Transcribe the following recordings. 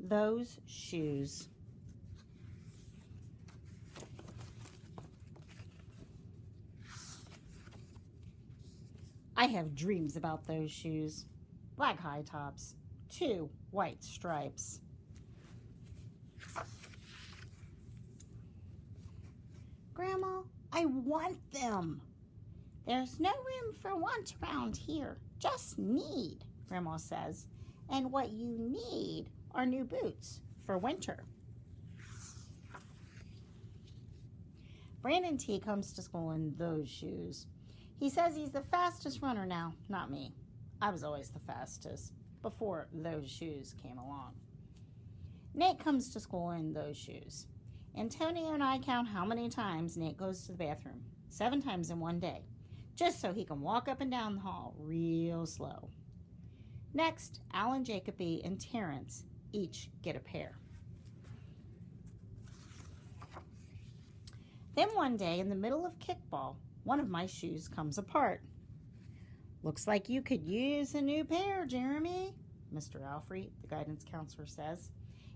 those shoes. I have dreams about those shoes. Black high tops, 2 white stripes. Grandma, I want them. There's no room for want around here, just need, Grandma says. And what you need are new boots for winter. Brandon T comes to school in those shoes. He says he's the fastest runner now, not me. I was always the fastest before those shoes came along. Nate comes to school in those shoes. Antonio and I count how many times Nate goes to the bathroom. 7 times in one day, just so he can walk up and down the hall real slow. Next, Alan, Jacoby, and Terrence each get a pair. Then one day, in the middle of kickball, one of my shoes comes apart. Looks like you could use a new pair, Jeremy, Mr. Alfrey, the guidance counselor, says.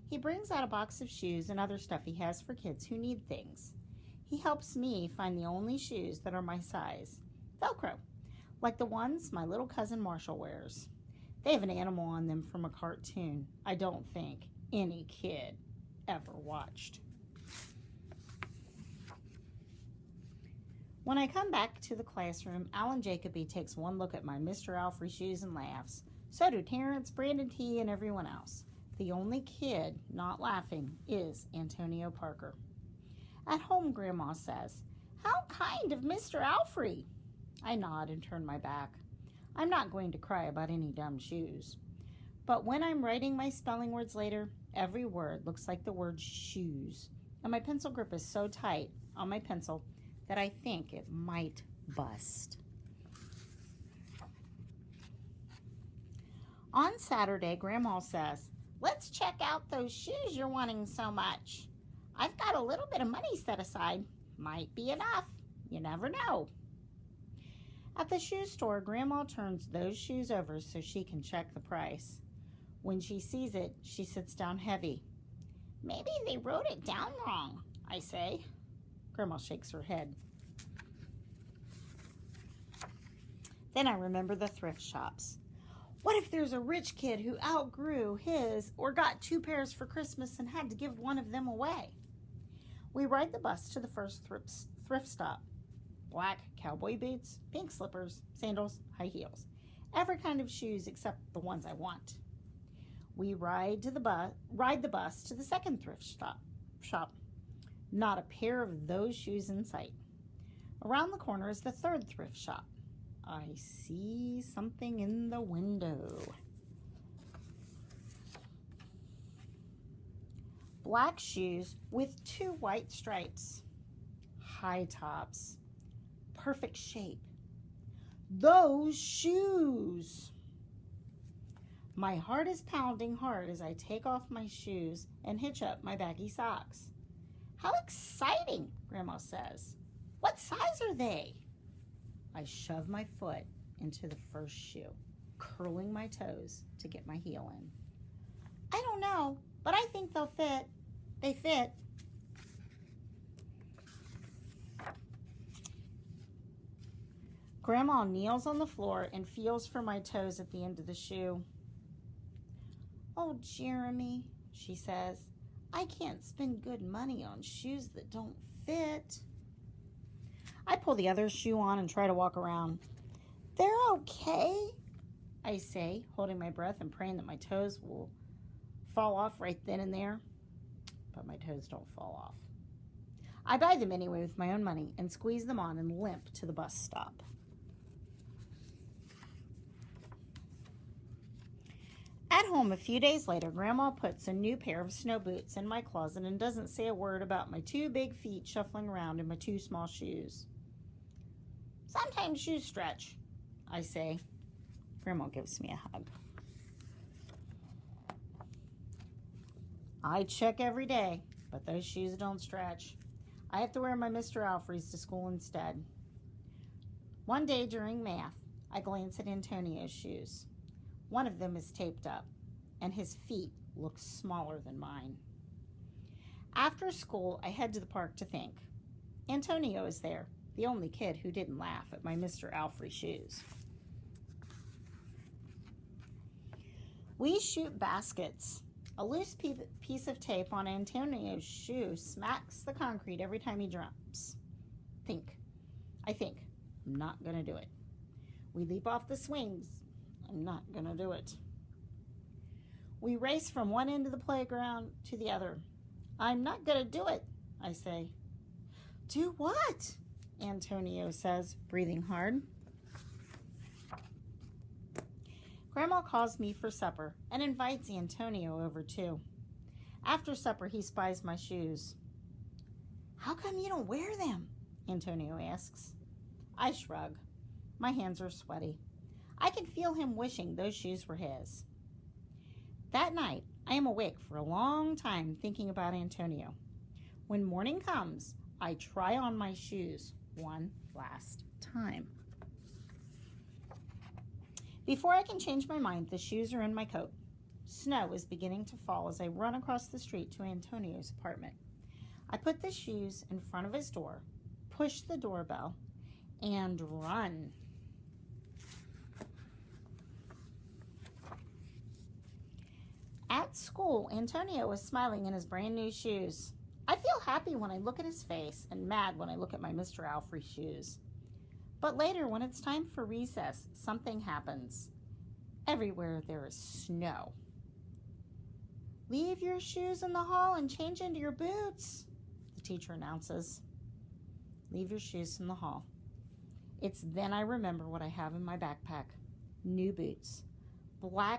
He brings out a box of shoes and other stuff he has for kids who need things. He helps me find the only shoes that are my size. Velcro, like the ones my little cousin Marshall wears. They have an animal on them from a cartoon I don't think any kid ever watched. When I come back to the classroom, Alan Jacoby takes one look at my Mr. Alfrey shoes and laughs. So do Terrence, Brandon T, and everyone else. The only kid not laughing is Antonio Parker. At home, Grandma says, "How kind of Mr. Alfrey." I nod and turn my back. I'm not going to cry about any dumb shoes. But when I'm writing my spelling words later, every word looks like the word shoes. And my pencil grip is so tight on my pencil that I think it might bust. On Saturday, Grandma says, "Let's check out those shoes you're wanting so much. I've got a little bit of money set aside. Might be enough. You never know." At the shoe store, Grandma turns those shoes over so she can check the price. When she sees it, she sits down heavy. "Maybe they wrote it down wrong," I say. Grandma shakes her head. Then I remember the thrift shops. What if there's a rich kid who outgrew his or got 2 pairs for Christmas and had to give one of them away? We ride the bus to the first thrift stop. Black cowboy boots, pink slippers, sandals, high heels. Every kind of shoes except the ones I want. We ride the bus to the second thrift shop. Not a pair of those shoes in sight. Around the corner is the third thrift shop. I see something in the window. Black shoes with 2 white stripes. High tops. Perfect shape. Those shoes! My heart is pounding hard as I take off my shoes and hitch up my baggy socks. "How exciting," Grandma says. "What size are they?" I shove my foot into the first shoe, curling my toes to get my heel in. "I don't know, but I think they'll fit." "They fit." Grandma kneels on the floor and feels for my toes at the end of the shoe. "Oh, Jeremy," she says, "I can't spend good money on shoes that don't fit." I pull the other shoe on and try to walk around. "They're okay," I say, holding my breath and praying that my toes will fall off right then and there. But my toes don't fall off. I buy them anyway with my own money and squeeze them on and limp to the bus stop. At home a few days later, Grandma puts a new pair of snow boots in my closet and doesn't say a word about my 2 big feet shuffling around in my 2 small shoes. "Sometimes shoes stretch," I say. Grandma gives me a hug. I check every day, but those shoes don't stretch. I have to wear my Mr. Alfrey's to school instead. One day during math, I glance at Antonio's shoes. One of them is taped up. and his feet look smaller than mine. After school, I head to the park to think. Antonio is there, the only kid who didn't laugh at my Mr. Alfrey shoes. We shoot baskets. A loose piece of tape on Antonio's shoe smacks the concrete every time he jumps. I think, I'm not going to do it. We leap off the swings. I'm not going to do it. We race from one end of the playground to the other. I'm not going to do it, I say. Do what? Antonio says, breathing hard. Grandma calls me for supper and invites Antonio over too. After supper, he spies my shoes. How come you don't wear them? Antonio asks. I shrug. My hands are sweaty. I can feel him wishing those shoes were his. That night, I am awake for a long time thinking about Antonio. When morning comes, I try on my shoes one last time. Before I can change my mind, the shoes are in my coat. Snow is beginning to fall as I run across the street to Antonio's apartment. I put the shoes in front of his door, push the doorbell, and run. At school, Antonio is smiling in his brand new shoes. I feel happy when I look at his face and mad when I look at my Mr. Alfrey shoes. But later, when it's time for recess, something happens. Everywhere there is snow. Leave your shoes in the hall and change into your boots, the teacher announces. Leave your shoes in the hall. It's then I remember what I have in my backpack. New boots.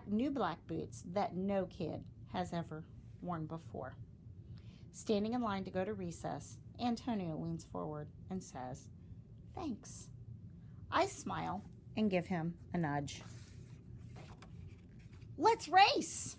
New black boots that no kid has ever worn before. Standing in line to go to recess, Antonio leans forward and says, "Thanks." I smile and give him a nudge. Let's race!